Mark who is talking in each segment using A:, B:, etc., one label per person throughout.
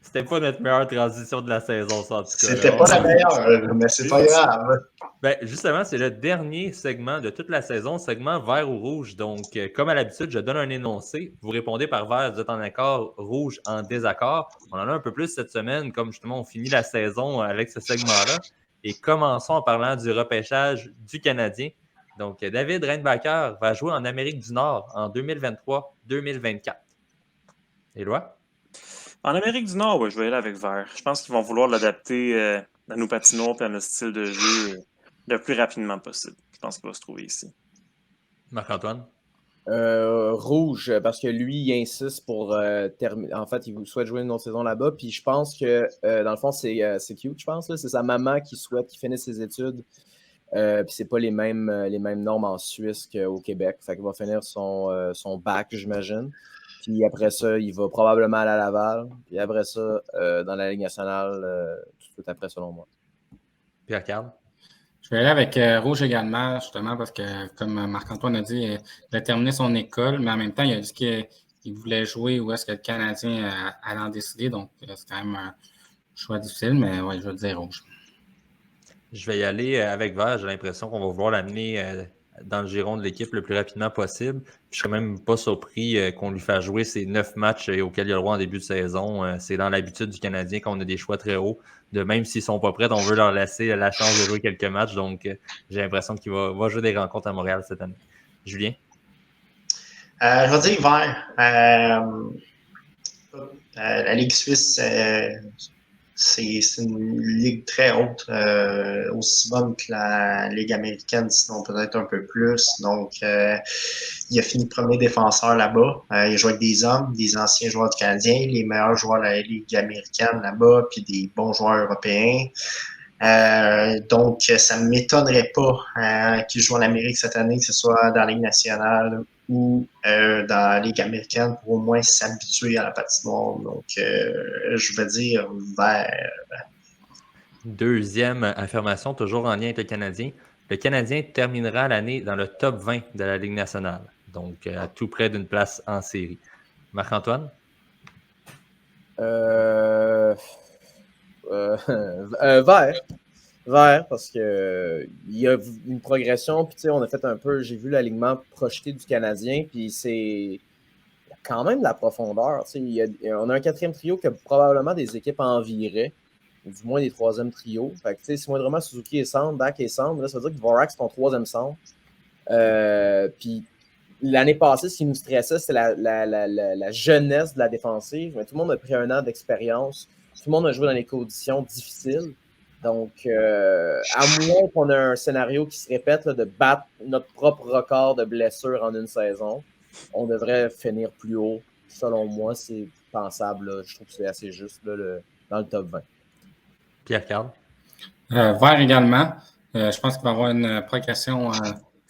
A: C'était pas notre meilleure transition de la saison, ça, en tout cas.
B: C'était pas la meilleure, mais c'est pas grave.
A: Ben, justement, c'est le dernier segment de toute la saison, segment vert ou rouge. Donc, comme à l'habitude, je donne un énoncé. Vous répondez par vert, vous êtes en accord, rouge en désaccord. On en a un peu plus cette semaine, comme justement on finit la saison avec ce segment-là. Et commençons en parlant du repêchage du Canadien. Donc, David Reinbacher va jouer en Amérique du Nord en 2023-2024. Éloi?
C: En Amérique du Nord, ouais, je vais y aller avec vert. Je pense qu'ils vont vouloir l'adapter à nos patinoires et à notre style de jeu le plus rapidement possible. Je pense qu'il va se trouver ici.
A: Marc-Antoine?
D: Rouge, parce que lui, il insiste pour terminer. En fait, il souhaite jouer une autre saison là-bas. Puis je pense que, dans le fond, c'est cute, je pense. Là. C'est sa maman qui souhaite qu'il finisse ses études. Puis c'est pas les mêmes normes en Suisse qu'au Québec. Fait qu'il va finir son bac, j'imagine. Puis après ça, il va probablement aller à Laval. Puis après ça, dans la Ligue nationale, tout de suite après, selon moi.
A: Pierre-Carl?
E: Je vais aller avec rouge également, justement, parce que, comme Marc-Antoine a dit, il a terminé son école, mais en même temps, il a dit qu'il voulait jouer où est-ce que le Canadien allait en décider. Donc, c'est quand même un choix difficile, mais oui, je vais dire rouge.
A: Je vais y aller avec vert. J'ai l'impression qu'on va vouloir l'amener dans le giron de l'équipe le plus rapidement possible. Je ne serais même pas surpris qu'on lui fasse jouer ces 9 matchs auxquels il a le droit en début de saison. C'est dans l'habitude du Canadien qu'on a des choix très hauts. Même s'ils ne sont pas prêts, on veut leur laisser la chance de jouer quelques matchs. Donc, j'ai l'impression qu'il va jouer des rencontres à Montréal cette année. Julien?
B: Je vais dire vert. La Ligue suisse, c'est une ligue très haute, aussi bonne que la Ligue américaine, sinon peut-être un peu plus. Donc, il a fini premier défenseur là-bas. Il a joué avec des hommes, des anciens joueurs du Canadien, les meilleurs joueurs de la Ligue américaine là-bas, puis des bons joueurs européens. Donc, ça ne m'étonnerait pas qu'il joue en Amérique cette année, que ce soit dans la Ligue nationale ou dans la Ligue américaine, pour au moins s'habituer à la patinoire. Donc, je vais dire vert.
A: Deuxième affirmation, toujours en lien avec le Canadien. Le Canadien terminera l'année dans le top 20 de la Ligue nationale. Donc, à tout près d'une place en série. Marc-Antoine?
D: Vert. Vert, parce que il y a une progression, puis tu sais, on a fait un peu, j'ai vu l'alignement projeté du Canadien, puis c'est quand même de la profondeur. On a un quatrième trio qui a probablement des équipes envieraient, du moins des troisièmes trios. Fait que tu sais, si moindrement Suzuki est centre, Dak est centre, là, ça veut dire que Dvorak c'est ton troisième centre. Puis l'année passée, ce qui nous stressait, c'était la jeunesse de la défensive. Mais tout le monde a pris un an d'expérience. Tout le monde a joué dans des conditions difficiles. Donc, à moins qu'on ait un scénario qui se répète là, de battre notre propre record de blessures en une saison, on devrait finir plus haut. Selon moi, c'est pensable. Là. Je trouve que c'est assez juste là, dans le top 20.
A: Pierre-Carl?
E: Vert également. Je pense qu'il va y avoir une progression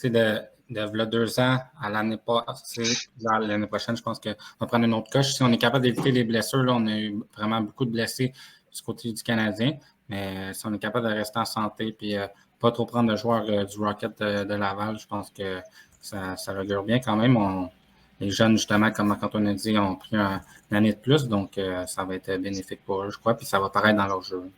E: de 2 ans à l'année passée. L'année prochaine, je pense qu'on va prendre une autre coche. Si on est capable d'éviter les blessures, là, on a eu vraiment beaucoup de blessés du côté du Canadien. Mais si on est capable de rester en santé et pas trop prendre de joueurs du Rocket de Laval, je pense que ça augure bien quand même. Les jeunes, justement, comme Marc-Antoine a dit, ont pris une année de plus. Donc, ça va être bénéfique pour eux, je crois. Puis ça va paraître dans leur jeu.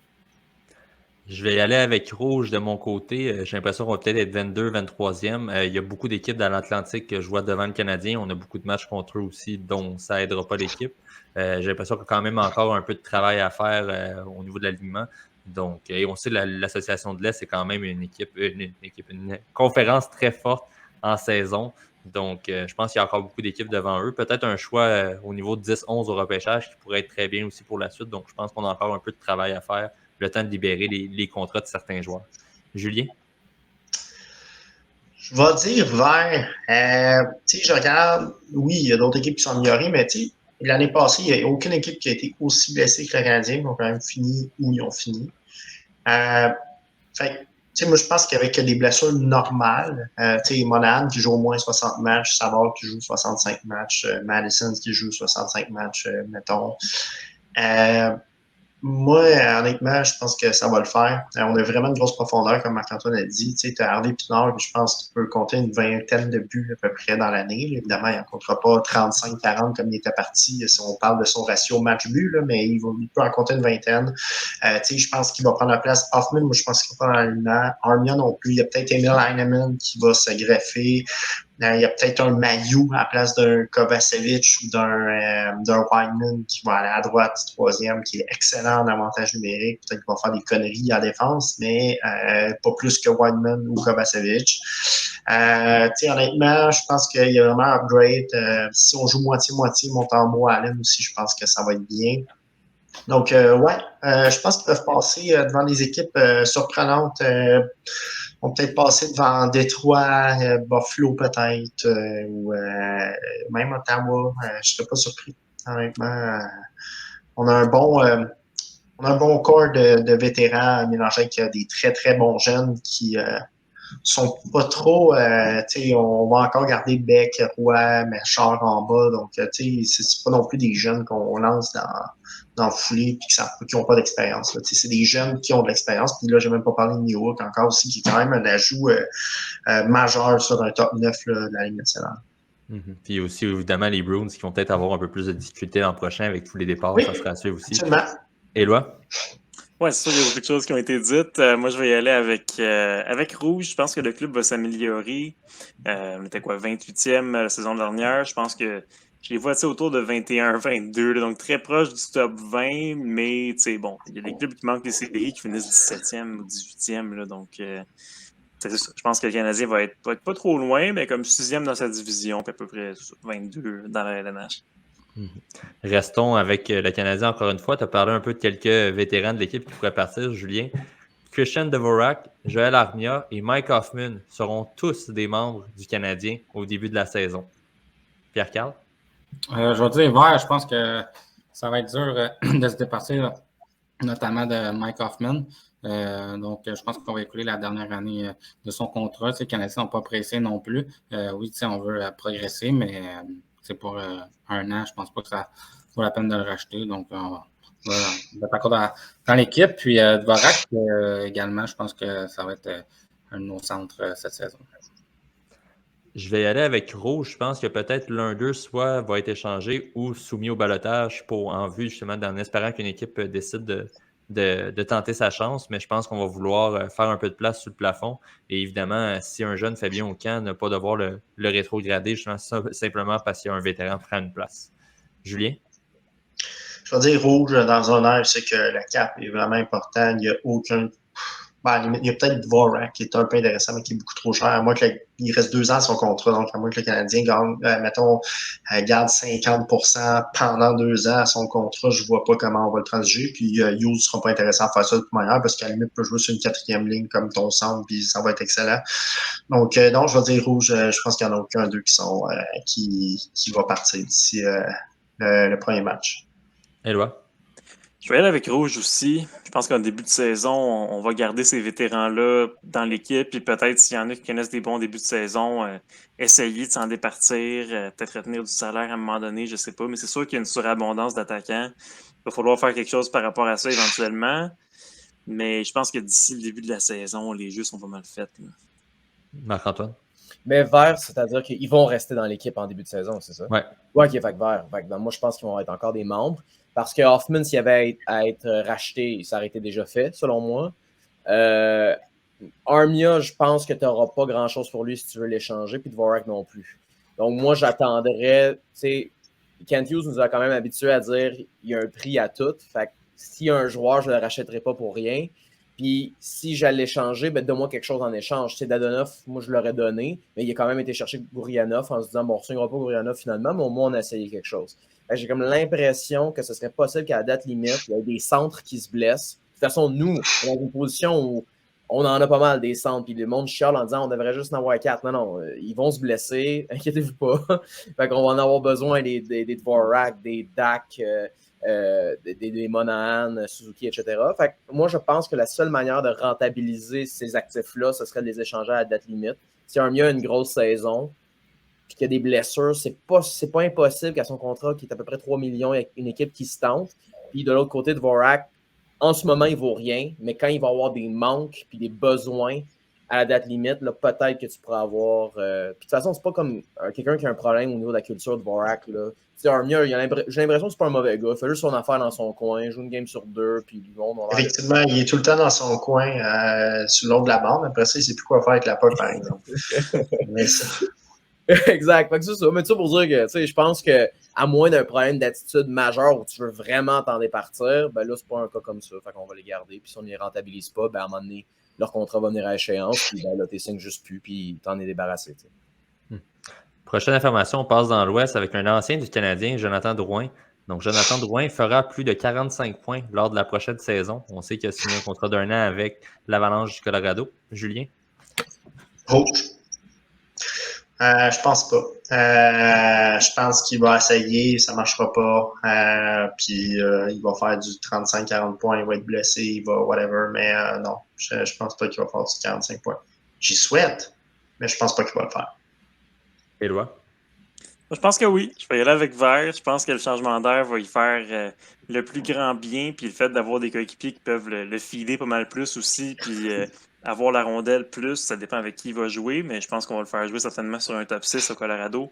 A: Je vais y aller avec rouge de mon côté. J'ai l'impression qu'on va peut-être être 22, 23e. Il y a beaucoup d'équipes dans l'Atlantique que je vois devant le Canadien. On a beaucoup de matchs contre eux aussi, donc ça n'aidera pas l'équipe. J'ai l'impression qu'il y a quand même encore un peu de travail à faire au niveau de l'alignement. Donc, et on sait l'Association de l'Est, c'est quand même une conférence très forte en saison. Donc, je pense qu'il y a encore beaucoup d'équipes devant eux. Peut-être un choix au niveau de 10-11 au repêchage qui pourrait être très bien aussi pour la suite. Donc, je pense qu'on a encore un peu de travail à faire, le temps de libérer les contrats de certains joueurs. Julien?
B: Je vais dire vert. Je regarde, oui, il y a d'autres équipes qui sont améliorées, mais l'année passée, il n'y a aucune équipe qui a été aussi blessée que le Canadien. Ils ont quand même fini où ils ont fini. Moi, je pense qu'avec des blessures normales, Monahan qui joue au moins 60 matchs, Savard qui joue 65 matchs, Madison qui joue 65 matchs, mettons. Moi, honnêtement, je pense que ça va le faire. On a vraiment une grosse profondeur, comme Marc-Antoine a dit. Tu sais, tu as Harvey Pinard, je pense qu'il peut compter une vingtaine de buts à peu près dans l'année. Évidemment, il n'en comptera pas 35-40 comme il était parti si on parle de son ratio match-but, mais il peut en compter une vingtaine. Tu sais, je pense qu'il va prendre la place. Hoffman, moi, je pense qu'il va prendre l'aliment. Armia non plus. Il y a peut-être Emil Heinemann qui va se greffer. Il y a peut-être un Mailloux à la place d'un Kovacevic ou d'un Wideman qui va aller à droite, troisième, qui est excellent en avantage numérique. Peut-être qu'il va faire des conneries en défense, mais pas plus que Wideman ou Kovacevic. Honnêtement, je pense qu'il y a vraiment un upgrade. Si on joue moitié-moitié, Montembeault, Allen aussi, je pense que ça va être bien. Donc, je pense qu'ils peuvent passer devant des équipes surprenantes. On peut peut-être passer devant Détroit, Buffalo peut-être, ou même Ottawa. Je ne serais pas surpris, honnêtement. On a un bon corps de vétérans mélangé avec des très, très bons jeunes qui sont pas trop, on va encore garder Beck, Roy, Méchard en bas. Donc, c'est pas non plus des jeunes qu'on lance dans le foulée et qui n'ont pas d'expérience. C'est des jeunes qui ont de l'expérience. Puis là, j'ai même pas parlé de Newhook encore aussi, qui est quand même un ajout majeur sur un top 9 là, de la Ligue nationale.
A: Puis aussi, évidemment, les Bruins qui vont peut-être avoir un peu plus de difficultés l'an prochain avec tous les départs.
B: Oui,
A: ça sera à suivre aussi.
B: Absolument.
A: Éloi?
C: Oui, c'est sûr, il y a beaucoup de choses qui ont été dites. Moi, je vais y aller avec Rouge. Je pense que le club va s'améliorer. On était 28e la saison dernière. Je pense que je les vois autour de 21-22, donc très proche du top 20, mais bon, il y a des clubs qui manquent les séries qui finissent 17e ou 18e. Là, donc, c'est ça. Je pense que le Canadien va être pas trop loin, mais comme 6e dans sa division, puis à peu près 22 dans la LNH.
A: Restons avec le Canadien encore une fois. Tu as parlé un peu de quelques vétérans de l'équipe qui pourraient partir, Julien. Christian Dvorak, Joël Armia et Mike Hoffman seront tous des membres du Canadien au début de la saison. Pierre-Carl?
E: Je vais dire vert, je pense que ça va être dur de se départir, notamment de Mike Hoffman. Donc, je pense qu'on va écouler la dernière année de son contrat. Les Canadiens n'ont pas pressé non plus. Oui, on veut progresser, mais c'est pour un an. Je pense pas que ça vaut la peine de le racheter. Donc, on va être encore dans l'équipe. Puis, Dvorak également, je pense que ça va être un de nos centres cette saison.
A: Je vais y aller avec Rouge. Je pense que peut-être l'un d'eux soit va être échangé ou soumis au ballottage en vue justement en espérant qu'une équipe décide de tenter sa chance. Mais je pense qu'on va vouloir faire un peu de place sous le plafond. Et évidemment, si un jeune fait bien au camp, ne pas devoir le rétrograder, je pense simplement parce qu'il y a un vétéran qui prend une place. Julien?
B: Je vais dire Rouge dans un air, c'est que la cap est vraiment important. Il n'y a aucun. Il y a peut-être Dvorak qui est un peu intéressant, mais qui est beaucoup trop cher. À moins qu'il reste 2 ans à son contrat, donc à moins que le Canadien garde 50% pendant 2 ans à son contrat, je ne vois pas comment on va le transiger. Puis Hughes ne sera pas intéressant à faire ça de toute manière, parce qu'à la limite, il peut jouer sur une 4e ligne comme ton centre, puis ça va être excellent. Donc, non, je vais dire Rouge. Je pense qu'il n'y en a aucun d'eux qui va partir d'ici le premier match.
A: Éloi?
C: Je vais aller avec Rouge aussi. Je pense qu'en début de saison, on va garder ces vétérans-là dans l'équipe. Puis peut-être s'il y en a qui connaissent des bons débuts de saison, essayer de s'en départir, peut-être retenir du salaire à un moment donné, je ne sais pas. Mais c'est sûr qu'il y a une surabondance d'attaquants. Il va falloir faire quelque chose par rapport à ça éventuellement. Mais je pense que d'ici le début de la saison, les jeux sont pas mal faits.
A: Marc-Antoine?
D: Mais vert, c'est-à-dire qu'ils vont rester dans l'équipe en début de saison, c'est ça?
A: Ouais.
D: Ouais, ok, fait que vert. Moi, je pense qu'ils vont être encore des membres. Parce que Hoffman, s'il y avait à être racheté, ça aurait été déjà fait, selon moi. Armia, je pense que tu n'auras pas grand-chose pour lui si tu veux l'échanger, puis Dvorak non plus. Donc, moi, j'attendrais. Tu sais, Kent Hughes nous a quand même habitués à dire il y a un prix à tout. Fait que s'il y a un joueur, je ne le rachèterai pas pour rien. Puis si j'allais l'échanger, ben donne-moi quelque chose en échange. Tu sais, Dadonov, moi, je l'aurais donné, mais il a quand même été chercher Gourianov en se disant, bon, on ne signera pas Gourianov finalement, mais au moins, on a essayé quelque chose. J'ai comme l'impression que ce serait possible qu'à la date limite, il y ait des centres qui se blessent. De toute façon, nous, on est dans une position où on en a pas mal des centres, puis le monde chiale en disant on devrait juste en avoir 4. Non, ils vont se blesser, inquiétez-vous pas. Fait qu'on va en avoir besoin des Dvorak, des Dak, des Monahan, Suzuki, etc. Fait que moi, je pense que la seule manière de rentabiliser ces actifs-là, ce serait de les échanger à la date limite. Si Armia a une grosse saison, puis qu'il y a des blessures, c'est pas impossible qu'à son contrat, qui est à peu près 3 millions, il y ait une équipe qui se tente. Puis de l'autre côté, Dvorak, en ce moment, il vaut rien, mais quand il va y avoir des manques puis des besoins à la date limite, là, peut-être que tu pourras avoir. Puis de toute façon, c'est pas comme quelqu'un qui a un problème au niveau de la culture de Vorak. Armia, j'ai l'impression que c'est pas un mauvais gars. Il fait juste son affaire dans son coin, joue une game sur 2, puis du monde.
B: Effectivement, il est tout le temps dans son coin, sur le long de la bande. Après ça, il ne sait plus quoi faire avec la puck, par exemple. Mais
D: exact. Fait que c'est ça. Mais ça pour dire que je pense que à moins d'un problème d'attitude majeur où tu veux vraiment t'en départir, ben là, c'est pas un cas comme ça. Fait qu'on va les garder. Puis si on ne les rentabilise pas, ben à un moment donné, leur contrat va venir à échéance. Puis ben là, t'es signes juste plus, puis t'en es débarrassé.
A: Prochaine information, on passe dans l'Ouest avec un ancien du Canadien, Jonathan Drouin. Donc, Jonathan Drouin fera plus de 45 points lors de la prochaine saison. On sait qu'il a signé un contrat d'1 an avec l'Avalanche du Colorado. Julien?
B: Je pense pas. Je pense qu'il va essayer, ça marchera pas. Puis il va faire du 35-40 points, il va être blessé, il va whatever. Mais non, je pense pas qu'il va faire du 45 points. J'y souhaite, mais je pense pas qu'il va le faire.
A: Éloi?
C: Je pense que oui. Je vais y aller avec Vert. Je pense que le changement d'air va y faire le plus grand bien. Puis le fait d'avoir des coéquipiers qui peuvent le filer pas mal plus aussi. Puis avoir la rondelle plus, ça dépend avec qui il va jouer. Mais je pense qu'on va le faire jouer certainement sur un top 6 au Colorado.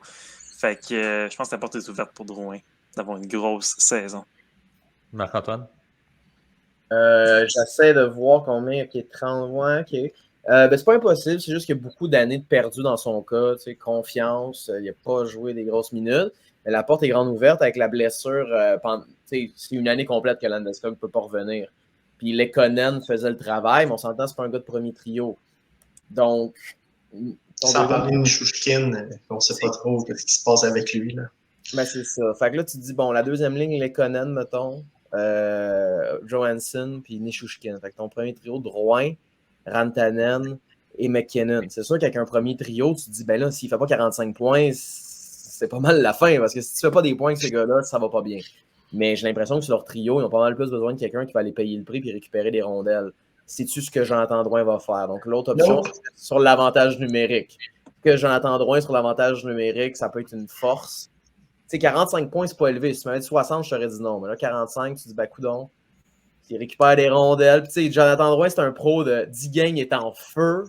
C: Fait que je pense que la porte est ouverte pour Drouin d'avoir une grosse saison.
A: Marc-Antoine?
D: J'essaie de voir combien. OK, 30 mois. OK. C'est pas impossible, c'est juste qu'il y a beaucoup d'années de perdu dans son cas. Confiance, il n'a pas joué des grosses minutes. Mais la porte est grande ouverte avec la blessure. C'est une année complète que Landeskog ne peut pas revenir. Puis Lekonen faisait le travail, mais on s'entend, c'est pas un gars de premier trio. Donc.
B: Sans parler de Nishushkin, on ne sait pas trop ce qui se passe avec lui. Là.
D: Ben, c'est ça. Fait que là, tu te dis, bon, la deuxième ligne, Lekonen, mettons, Johansson, puis Nishushkin. Fait que ton premier trio, Drouin, Rantanen et McKinnon. C'est sûr qu'avec un premier trio, tu te dis, ben là, s'il ne fait pas 45 points, c'est pas mal la fin, parce que si tu ne fais pas des points avec ces gars-là, ça va pas bien. Mais j'ai l'impression que sur leur trio, ils ont pas mal plus besoin de quelqu'un qui va aller payer le prix et récupérer des rondelles. Sais-tu ce que Jonathan Drouin va faire? Donc, l'autre option, c'est sur l'avantage numérique. Que Jonathan Drouin sur l'avantage numérique, ça peut être une force. Tu sais, 45 points, c'est pas élevé. Si tu m'avais dit 60, je t'aurais dit non. Mais là, 45, tu dis, ben, coudonc. Il récupère des rondelles. Puis, tu sais, Jonathan Drouin, c'est un pro de 10 games est en feu.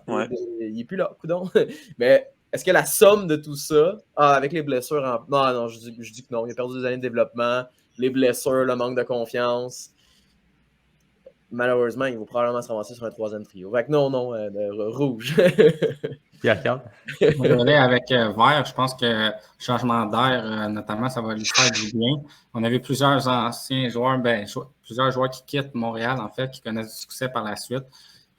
C: Ouais.
D: Il est plus là, coudonc. Mais est-ce que la somme de tout ça, avec les blessures en. Non, je dis que non. Il a perdu des années de développement. Les blessures, le manque de confiance. Malheureusement, il va probablement se ramasser sur un troisième trio. Fait que non, rouge.
A: Pierre-Carl?
E: On va aller avec Vert. Je pense que changement d'air, notamment, ça va lui faire du bien. On a vu plusieurs anciens joueurs, plusieurs joueurs qui quittent Montréal, en fait, qui connaissent du succès par la suite.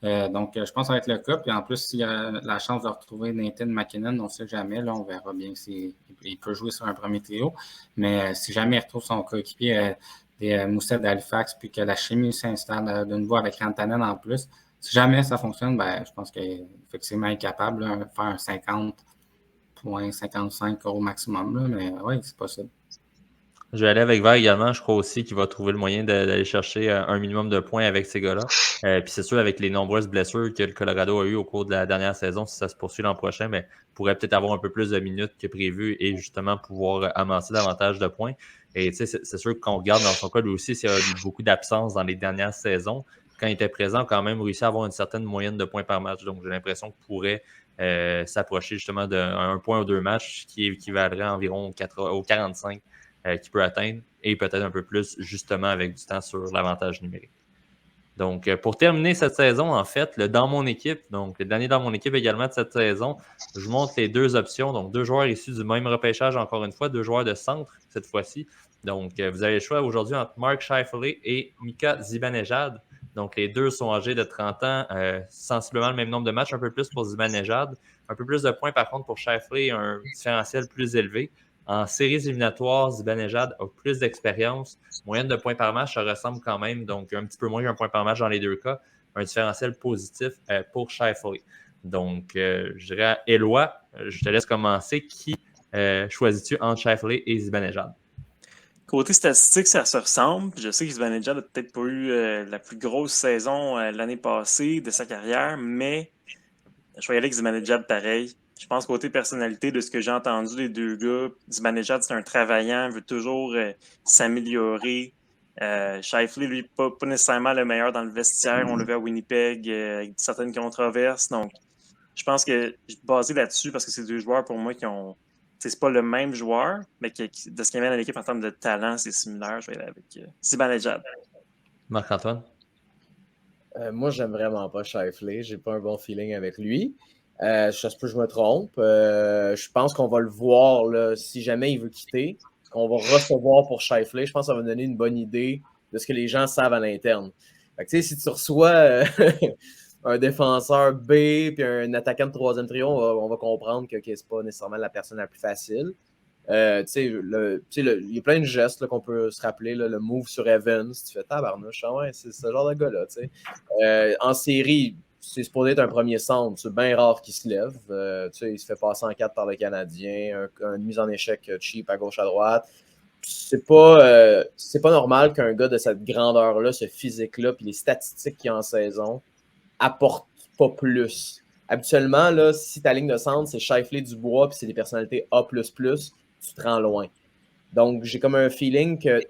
E: Donc, je pense que ça va être le cas. Puis en plus, s'il a la chance de retrouver Nathan McKinnon, on ne sait jamais. Là, on verra bien s'il peut jouer sur un premier trio. Mais si jamais il retrouve son coéquipier des Moussettes d'Halifax, puis que la chimie s'installe de nouveau avec Rantanen en plus, si jamais ça fonctionne, je pense qu'effectivement, il est capable de faire un 50,55 au maximum. Là, mais oui, c'est possible.
A: Je vais aller avec Vert également. Je crois aussi qu'il va trouver le moyen d'aller chercher un minimum de points avec ces gars-là. Puis c'est sûr, avec les nombreuses blessures que le Colorado a eues au cours de la dernière saison, si ça se poursuit l'an prochain, pourrait peut-être avoir un peu plus de minutes que prévu et justement pouvoir amasser davantage de points. Et tu sais, c'est sûr qu'on regarde dans son cas, lui aussi, il y a eu beaucoup d'absences dans les dernières saisons. Quand il était présent, quand même réussi à avoir une certaine moyenne de points par match. Donc, j'ai l'impression qu'il pourrait s'approcher justement d'un point ou deux matchs qui équivalerait environ au 45 qu'il peut atteindre et peut-être un peu plus justement avec du temps sur l'avantage numérique. Donc, pour terminer cette saison, en fait, le dans mon équipe, donc le dernier dans mon équipe également de cette saison, je vous montre les deux options. Donc, deux joueurs issus du même repêchage, encore une fois, deux joueurs de centre cette fois-ci. Donc, vous avez le choix aujourd'hui entre Mark Scheifele et Mika Zibanejad. Donc, les deux sont âgés de 30 ans, sensiblement le même nombre de matchs, un peu plus pour Zibanejad, un peu plus de points par contre pour Scheifele, un différentiel plus élevé. En séries éliminatoires, Zibanejad a plus d'expérience. Moyenne de points par match, ça ressemble quand même. Donc, un petit peu moins qu'un point par match dans les deux cas. Un différentiel positif pour Scheifele. Donc, je dirais à Éloi, je te laisse commencer. Qui choisis-tu entre Scheifele et Zibanejad?
C: Côté statistique, ça se ressemble. Je sais que Zibanejad n'a peut-être pas eu la plus grosse saison l'année passée de sa carrière, mais je vais y aller avec Zibanejad pareil. Je pense côté personnalité, de ce que j'ai entendu des deux gars, Zibanejad, c'est un travaillant, veut toujours s'améliorer. Scheifele, lui, pas nécessairement le meilleur dans le vestiaire. On l'a vu à Winnipeg avec certaines controverses. Donc, je pense que basé là-dessus, parce que c'est deux joueurs pour moi qui ont. C'est pas le même joueur, mais de ce qu'il amène à l'équipe en termes de talent, c'est similaire. Je vais aller avec Zibanejad.
A: Marc-Antoine?
D: Moi, j'aime vraiment pas Scheifele. J'ai pas un bon feeling avec lui. Ça se peut que je me trompe. Je pense qu'on va le voir là, si jamais il veut quitter. Qu'on va recevoir pour Scheifele. Je pense que ça va donner une bonne idée de ce que les gens savent à l'interne. Fait que, si tu reçois un défenseur B puis un attaquant de troisième trio, on va comprendre que c'est pas nécessairement la personne la plus facile. Il y a plein de gestes là, qu'on peut se rappeler. Là, le move sur Evans, tu fais tabarnouche. Ouais, c'est ce genre de gars-là. En série, c'est supposé être un premier centre. C'est bien rare qu'il se lève. Il se fait passer en 4 par le Canadien. Une mise en échec cheap à gauche, à droite. C'est pas normal qu'un gars de cette grandeur-là, ce physique-là, puis les statistiques qu'il a en saison, apporte pas plus. Habituellement, là, si ta ligne de centre, c'est Scheifele, Dubois, puis c'est des personnalités A++, tu te rends loin. Donc, j'ai comme un feeling qu'ils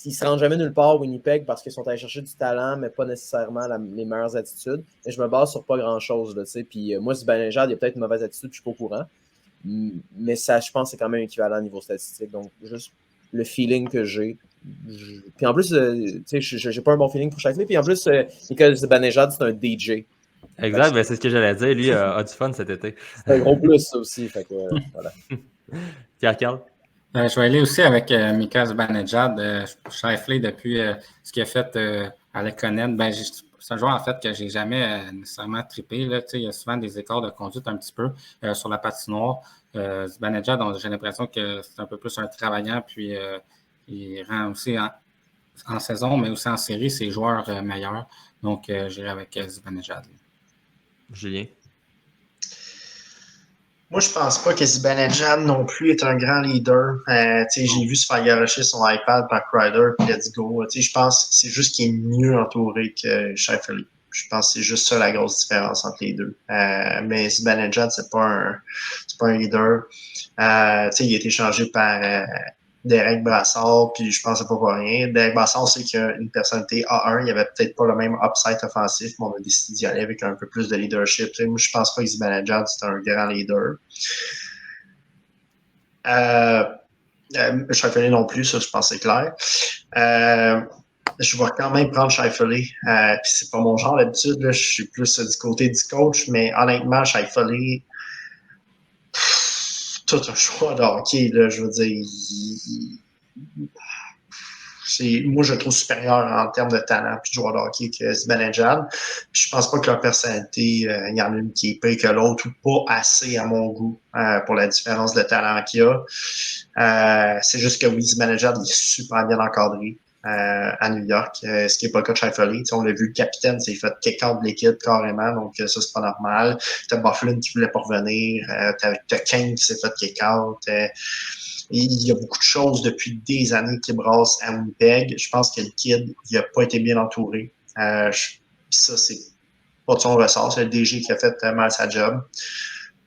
D: ne se rendent jamais nulle part Winnipeg parce qu'ils sont allés chercher du talent, mais pas nécessairement les meilleures attitudes. Et je me base sur pas grand-chose. Puis moi, Zibanejad, il y a peut-être une mauvaise attitude, je ne suis pas au courant. Mais ça, je pense que c'est quand même équivalent au niveau statistique. Donc, juste le feeling que j'ai. Puis en plus, j'ai pas un bon feeling pour Scheifele. Puis en plus, Nicolas Zibanejad, c'est un DJ.
A: Exact, c'est ce que j'allais dire. Lui a du fun cet été.
D: C'est un gros plus, ça aussi. Fait que, voilà.
A: Pierre-Carl?
E: Je vais aller aussi avec Mika Zibanejad. Scheifele, depuis ce qu'il a fait à Lekonen, c'est un joueur, en fait, que j'ai jamais nécessairement trippé. Là. Il y a souvent des écarts de conduite un petit peu sur la patinoire. Zibanejad, j'ai l'impression que c'est un peu plus un travaillant, puis il rend aussi en saison, mais aussi en série, ses joueurs meilleurs. Donc, j'irai avec Zibanejad.
A: Julien?
B: Moi, je pense pas que Zibanejad non plus est un grand leader. J'ai vu se faire garocher son iPad par Kreider, puis let's go. Je pense que c'est juste qu'il est mieux entouré que Scheifele. Je pense que c'est juste ça la grosse différence entre les deux. Mais Zibanejad, c'est pas un leader. Il a été changé par Derek Brassard, puis je pense que c'est pas pour rien. Derek Brassard, c'est qu'il a une personnalité A1, il avait peut-être pas le même upside offensif, mais on a décidé d'y aller avec un peu plus de leadership. Moi, je pense pas que Zibanejad, c'est un grand leader. Scheifele non plus, ça, je pense que c'est clair. Je vais quand même prendre Scheifele. Puis c'est pas mon genre d'habitude, je suis plus du côté du coach, mais honnêtement, Scheifele, tout un choix de hockey, là, je veux dire, moi, je le trouve supérieur en termes de talent puis de joueur de hockey que Zibanejad. Je pense pas que leur personnalité, il y en a une qui est pire que l'autre ou pas assez à mon goût pour la différence de talent qu'il y a. C'est juste que oui, Zibanejad il est super bien encadré à New York, ce qui n'est pas le cas de Scheifele. On l'a vu, le capitaine s'est fait kick-out de l'équipe carrément, donc ça, c'est pas normal. T'as Bufflin qui voulait pas revenir, t'as Kane qui s'est fait kick-out. Il y a beaucoup de choses depuis des années qui brassent à Winnipeg. Je pense que le kid, il n'a pas été bien entouré. Ça, c'est pas de son ressort. C'est le DG qui a fait mal sa job.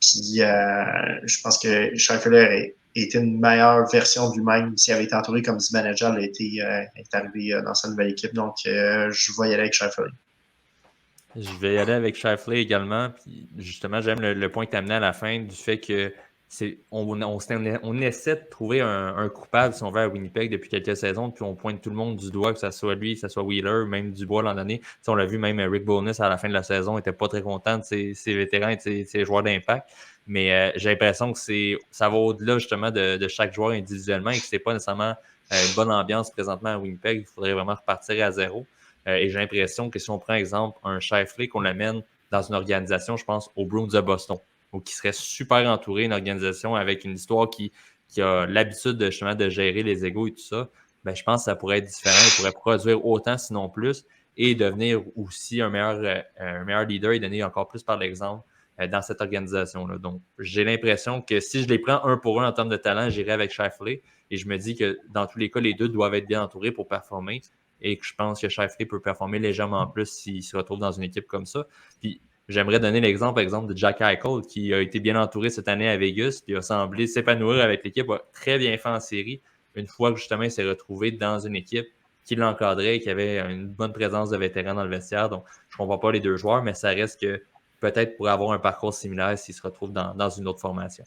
B: Puis je pense que Scheifele était une meilleure version de lui-même s'il avait été entouré comme Zibanejad est arrivé dans sa nouvelle équipe. Donc, je vais y aller avec Scheifele.
A: Je vais y aller avec Scheifele également. Puis justement, j'aime le point que tu as amené à la fin du fait que on essaie de trouver un coupable, si on veut, à Winnipeg depuis quelques saisons, puis on pointe tout le monde du doigt, que ce soit lui, que ce soit Wheeler, même Dubois l'an dernier. On l'a vu, même Rick Bowness à la fin de la saison n'était pas très content de ses vétérans et de ses joueurs d'impact. Mais j'ai l'impression que ça va au-delà justement de chaque joueur individuellement et que c'est pas nécessairement une bonne ambiance présentement à Winnipeg. Il faudrait vraiment repartir à zéro. Et j'ai l'impression que si on prend exemple un Scheifele qu'on l'amène dans une organisation, je pense aux Bruins de Boston, ou qui serait super entouré, une organisation avec une histoire qui a l'habitude justement de gérer les égos et tout ça, je pense que ça pourrait être différent. Il pourrait produire autant, sinon plus, et devenir aussi un meilleur leader et donner encore plus par l'exemple dans cette organisation-là. Donc, j'ai l'impression que si je les prends un pour un en termes de talent, j'irai avec Scheifele. Et je me dis que dans tous les cas, les deux doivent être bien entourés pour performer. Et que je pense que Scheifele peut performer légèrement plus s'il se retrouve dans une équipe comme ça. Puis, j'aimerais donner l'exemple, par exemple, de Jack Eichel, qui a été bien entouré cette année à Vegas, puis a semblé s'épanouir avec l'équipe, a très bien fait en série, une fois que justement il s'est retrouvé dans une équipe qui l'encadrait et qui avait une bonne présence de vétérans dans le vestiaire. Donc, je ne comprends pas les deux joueurs, mais ça reste que peut-être pourrait avoir un parcours similaire s'il se retrouve dans une autre formation.